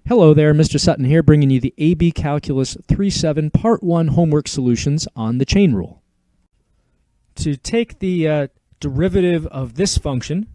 Hello there, Mr. Sutton here, bringing you the AB Calculus 3-7 Part 1 homework solutions on the chain rule. To take the derivative of this function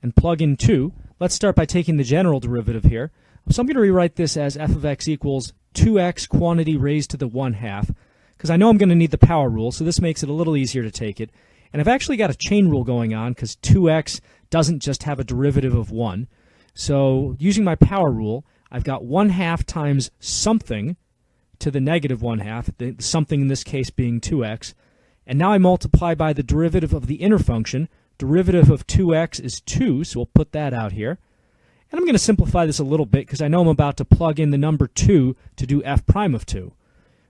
and plug in 2, let's start by taking the general derivative here. So I'm going to rewrite this as f of x equals 2x quantity raised to the 1/2, because I know I'm going to need the power rule, so this makes it a little easier to take it. And I've actually got a chain rule going on, because 2x doesn't just have a derivative of 1. So using my power rule, I've got 1/2 times something to the negative 1/2, the something in this case being 2x. And now I multiply by the derivative of the inner function. Derivative of 2x is 2, so we'll put that out here. And I'm going to simplify this a little bit because I know I'm about to plug in the number 2 to do f prime of 2.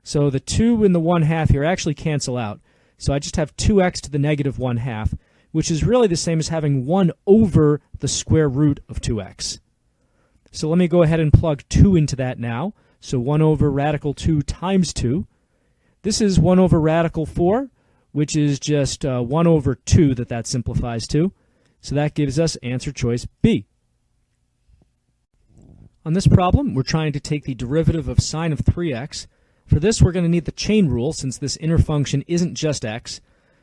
So the 2 and the 1/2 here actually cancel out. So I just have 2x to the negative 1/2, which is really the same as having 1 over the square root of 2x. So let me go ahead and plug 2 into that now. So 1 over radical 2 times 2. This is 1 over radical 4, which is just 1 over 2 that simplifies to. So that gives us answer choice B. On this problem, we're trying to take the derivative of sine of 3x. For this, we're going to need the chain rule since this inner function isn't just x.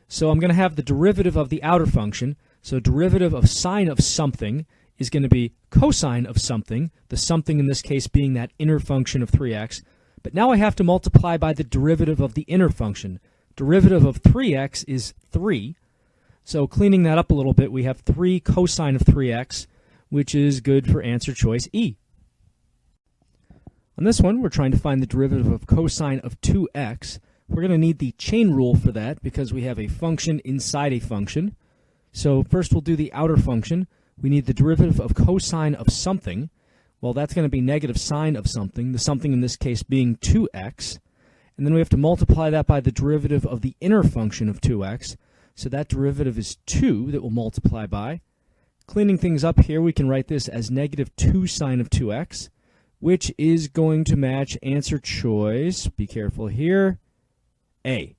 So I'm going to have the derivative of the outer function. So derivative of sine of something is going to be cosine of something, the something in this case being that inner function of 3x. But now I have to multiply by the derivative of the inner function. Derivative of 3x is 3. So cleaning that up a little bit, we have 3 cosine of 3x, which is good for answer choice E. On this one, we're trying to find the derivative of cosine of 2x. We're going to need the chain rule for that because we have a function inside a function. So first we'll do the outer function. We need the derivative of cosine of something. Well, that's going to be negative sine of something, the something in this case being 2x. And then we have to multiply that by the derivative of the inner function of 2x. So that derivative is 2 that we'll multiply by. Cleaning things up here, we can write this as negative 2 sine of 2x, which is going to match answer choice, be careful here, A.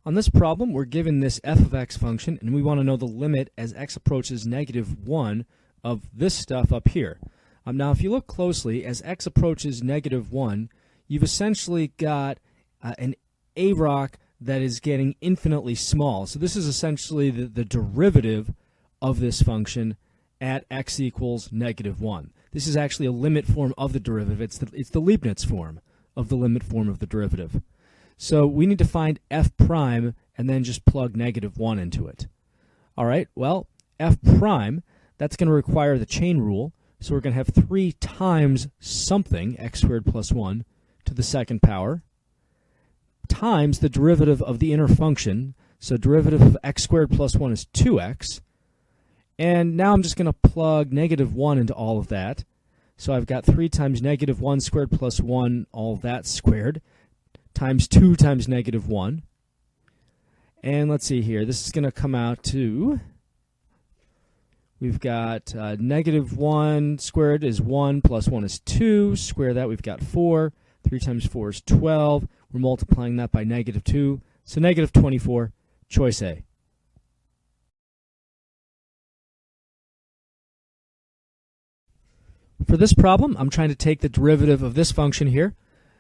On this problem, we're given this f of x function, and we want to know the limit as x approaches negative 1 of this stuff up here. Now, if you look closely, as x approaches negative 1, you've essentially got an a-rock that is getting infinitely small. So this is essentially the derivative of this function at x equals negative 1. This is actually a limit form of the derivative. It's the Leibniz form of the limit form of the derivative. So we need to find f prime and then just plug negative 1 into it. All right, well, f prime, that's going to require the chain rule. So we're going to have 3 times something, x squared plus 1, to the second power, times the derivative of the inner function. So derivative of x squared plus 1 is 2x. And now I'm just going to plug negative 1 into all of that. So I've got 3 times negative 1 squared plus 1, all of that squared, times 2 times negative 1. And let's see here. This is going to come out to, we've got negative 1 squared is 1 plus 1 is 2. Square that, we've got 4. 3 times 4 is 12. We're multiplying that by negative 2. So negative 24, choice A. For this problem, I'm trying to take the derivative of this function here.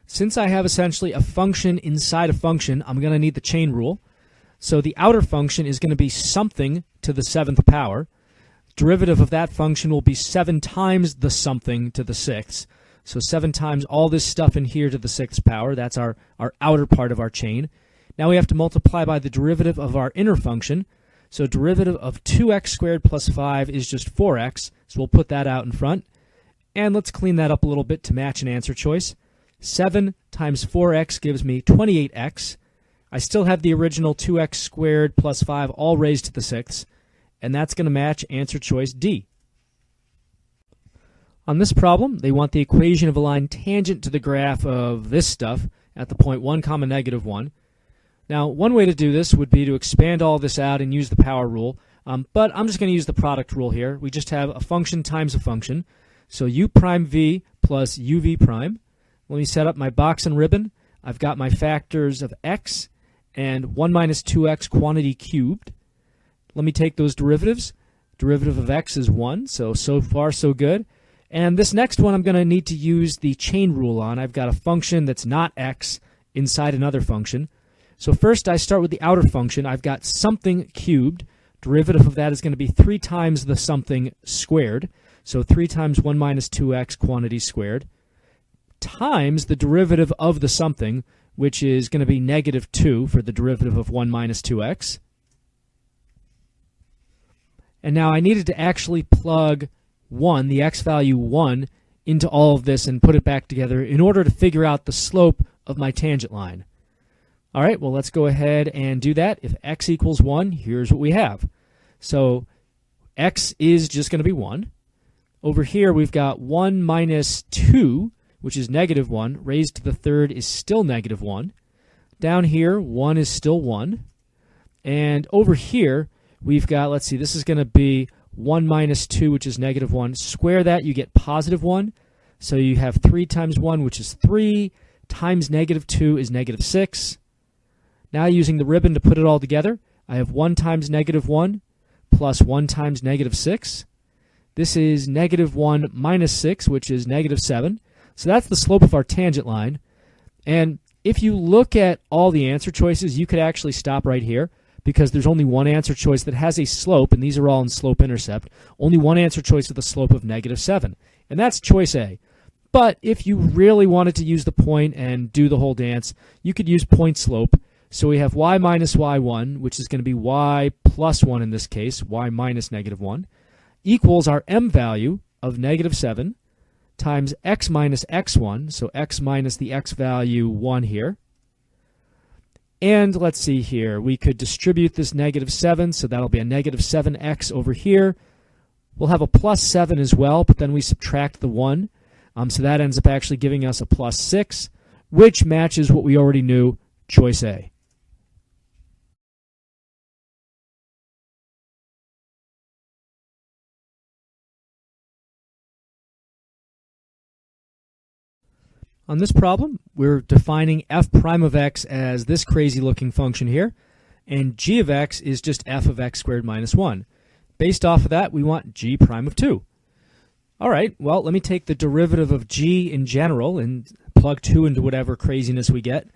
Since I have essentially a function inside a function, I'm going to need the chain rule. So the outer function is going to be something to the 7th power. Derivative of that function will be 7 times the something to the 6th. So 7 times all this stuff in here to the 6th power. That's our outer part of our chain. Now we have to multiply by the derivative of our inner function. So derivative of 2x squared plus 5 is just 4x. So we'll put that out in front. And let's clean that up a little bit to match an answer choice. 7 times 4x gives me 28x. I still have the original 2x squared plus 5 all raised to the 6th, and that's going to match answer choice D. On this problem, they want the equation of a line tangent to the graph of this stuff at the point 1 comma negative 1. Now, one way to do this would be to expand all this out and use the power rule, but I'm just going to use the product rule here. We just have a function times a function. So u prime v plus uv prime. Let me set up my box and ribbon. I've got my factors of x and 1 minus 2x quantity cubed. Let me take those derivatives. Derivative of x is 1, so far so good. And this next one I'm going to need to use the chain rule on. I've got a function that's not x inside another function. So first I start with the outer function. I've got something cubed. Derivative of that is going to be 3 times the something squared. So 3 times 1 minus 2x quantity squared times the derivative of the something, which is going to be negative 2 for the derivative of 1 minus 2x. And now I needed to actually plug 1, the x value 1, into all of this and put it back together in order to figure out the slope of my tangent line. All right, well, let's go ahead and do that. If x equals 1, here's what we have. So x is just going to be 1. Over here, we've got 1 minus 2, which is negative 1, raised to the third is still negative 1. Down here, 1 is still 1. And over here, we've got, let's see, this is going to be 1 minus 2, which is negative 1. Square that, you get positive 1. So you have 3 times 1, which is 3, times negative 2 is negative 6. Now using the ribbon to put it all together, I have 1 times negative 1 plus 1 times negative 6. This is negative 1 minus 6, which is negative 7. So that's the slope of our tangent line. And if you look at all the answer choices, you could actually stop right here because there's only one answer choice that has a slope, and these are all in slope-intercept. Only one answer choice with a slope of negative 7, and that's choice A. But if you really wanted to use the point and do the whole dance, you could use point slope. So we have y minus y1, which is going to be y plus 1 in this case, y minus negative 1, equals our m value of negative 7 times x minus x1, so x minus the x value 1 here. And let's see here, we could distribute this negative 7, so that'll be a negative 7x over here. We'll have a plus 7 as well, but then we subtract the 1. So that ends up actually giving us a plus 6, which matches what we already knew, choice A. On this problem, we're defining f prime of x as this crazy looking function here, and g of x is just f of x squared minus 1. Based off of that, we want g prime of 2. All right, well, let me take the derivative of g in general and plug 2 into whatever craziness we get.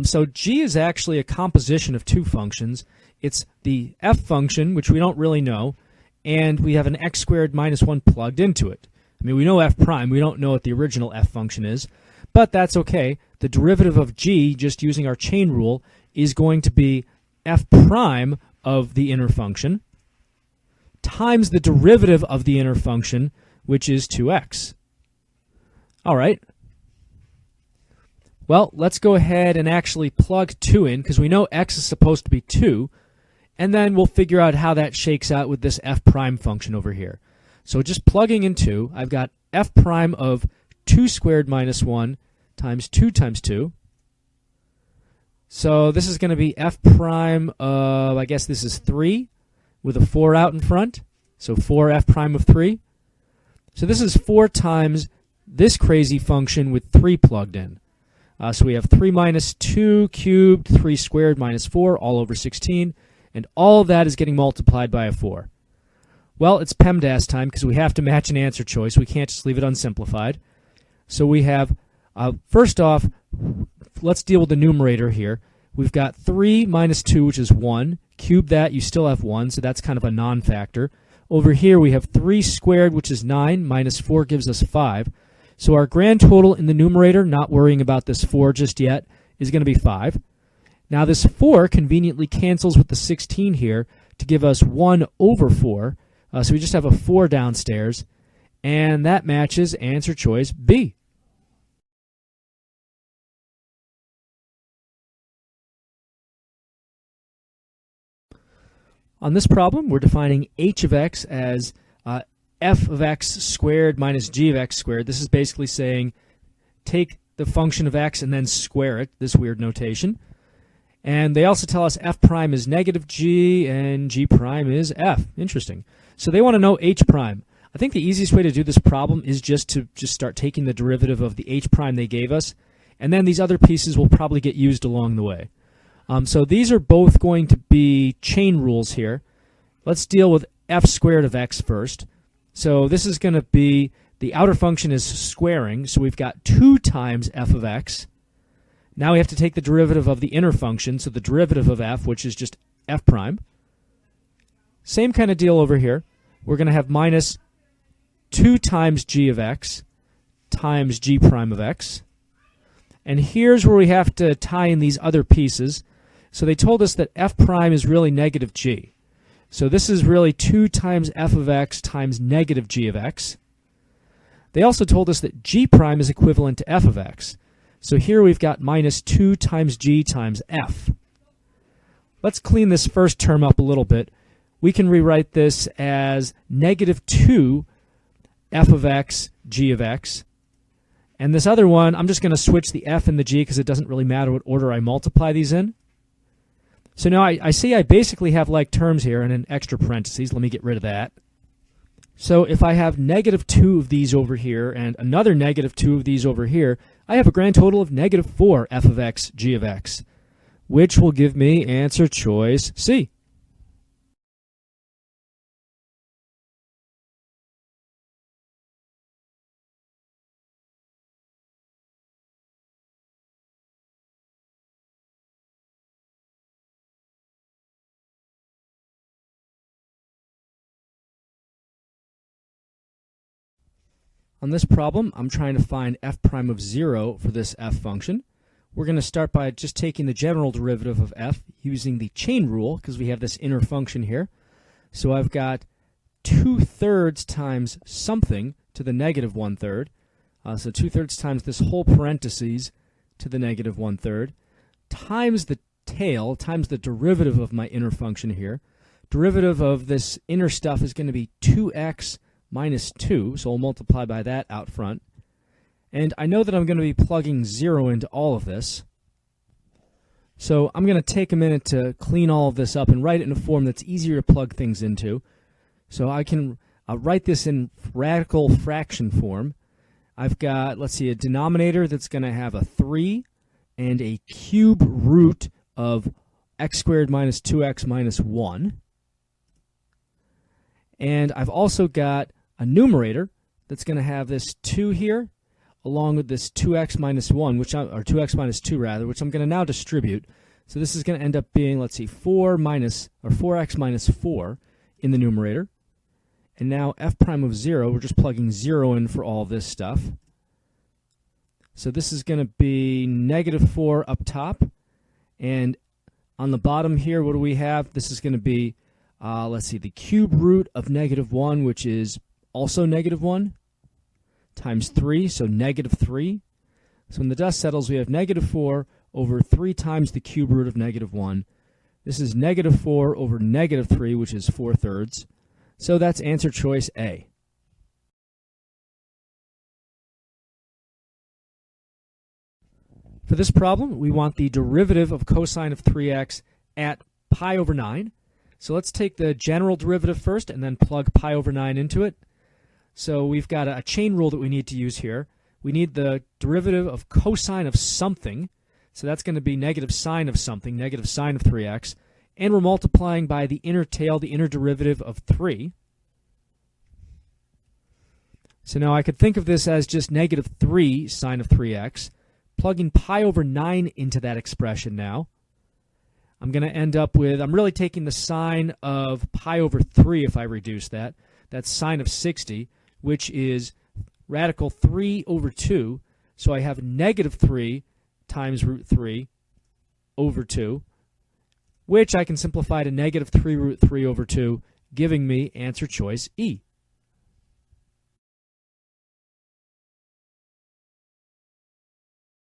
So g is actually a composition of two functions. It's the f function, which we don't really know, and we have an x squared minus 1 plugged into it. I mean, we know f prime. We don't know what the original f function is. But that's okay. The derivative of g, just using our chain rule, is going to be f prime of the inner function times the derivative of the inner function, which is 2x. All right. Well, let's go ahead and actually plug 2 in, because we know x is supposed to be 2, and then we'll figure out how that shakes out with this f prime function over here. So just plugging in 2, I've got f prime of 2 squared minus 1 times 2 times 2. So this is going to be f prime of, I guess this is 3 with a 4 out in front. So 4 f prime of 3. So this is 4 times this crazy function with 3 plugged in. So we have 3 minus 2 cubed, 3 squared minus 4, all over 16. And all of that is getting multiplied by a 4. Well, it's PEMDAS time because we have to match an answer choice. We can't just leave it unsimplified. So we have, first off, let's deal with the numerator here. We've got 3 minus 2, which is 1. Cube that, you still have 1, so that's kind of a non-factor. Over here we have 3 squared, which is 9, minus 4 gives us 5. So our grand total in the numerator, not worrying about this 4 just yet, is going to be 5. Now this 4 conveniently cancels with the 16 here to give us 1 over 4. So we just have a 4 downstairs. And that matches answer choice B. On this problem, we're defining h of x as f of x squared minus g of x squared. This is basically saying take the function of x and then square it, this weird notation. And they also tell us f prime is negative g and g prime is f. Interesting. So they want to know h prime. I think the easiest way to do this problem is just to start taking the derivative of the h prime they gave us, and then these other pieces will probably get used along the way. So these are both going to be chain rules here. Let's deal with f squared of x first. So this is going to be, the outer function is squaring, so we've got 2 times f of x. Now we have to take the derivative of the inner function, so the derivative of f, which is just f prime. Same kind of deal over here. We're going to have minus 2 times g of x times g prime of x. And here's where we have to tie in these other pieces. So they told us that f prime is really negative g. So this is really 2 times f of x times negative g of x. They also told us that g prime is equivalent to f of x. So here we've got minus 2 times g times f. Let's clean this first term up a little bit. We can rewrite this as negative 2 f of x g of x. And this other one, I'm just going to switch the f and the g because it doesn't really matter what order I multiply these in. So now I see I basically have like terms here and an extra parentheses. Let me get rid of that. So if I have negative 2 of these over here and another negative 2 of these over here, I have a grand total of negative 4 f of x g of x, which will give me answer choice C. On this problem, I'm trying to find f prime of 0 for this f function. We're going to start by just taking the general derivative of f using the chain rule because we have this inner function here. So I've got 2/3 times something to the negative 1/3. So 2/3 times this whole parentheses to the negative 1/3 times the tail times the derivative of my inner function here. Derivative of this inner stuff is going to be 2x minus 2, so I'll multiply by that out front. And I know that I'm going to be plugging 0 into all of this. So I'm going to take a minute to clean all of this up and write it in a form that's easier to plug things into. So I can write this in radical fraction form. I've got, let's see, a denominator that's going to have a 3 and a cube root of x squared minus 2x minus 1. And I've also got a numerator that's going to have this 2 here, along with this 2x minus 1, or 2x minus 2 rather, which I'm going to now distribute. So this is going to end up being, let's see, 4x minus 4 in the numerator. And now f prime of 0, we're just plugging 0 in for all of this stuff. So this is going to be negative 4 up top. And on the bottom here, what do we have? This is going to be, let's see, the cube root of negative 1, which is also negative 1, times 3, so negative 3. So when the dust settles, we have negative 4 over 3 times the cube root of negative 1. This is negative 4 over negative 3, which is 4/3. So that's answer choice A. For this problem, we want the derivative of cosine of 3x at pi over 9. So let's take the general derivative first and then plug pi over 9 into it. So we've got a chain rule that we need to use here. We need the derivative of cosine of something. So that's going to be negative sine of something, negative sine of 3x. And we're multiplying by the inner tail, the inner derivative of 3. So now I could think of this as just negative 3 sine of 3x. Plugging pi over 9 into that expression now. I'm going to end up with, I'm really taking the sine of pi over 3 if I reduce that. That's sine of 60, which is radical 3 over 2. So I have negative 3 times root 3 over 2, which I can simplify to negative 3 root 3 over 2, giving me answer choice E.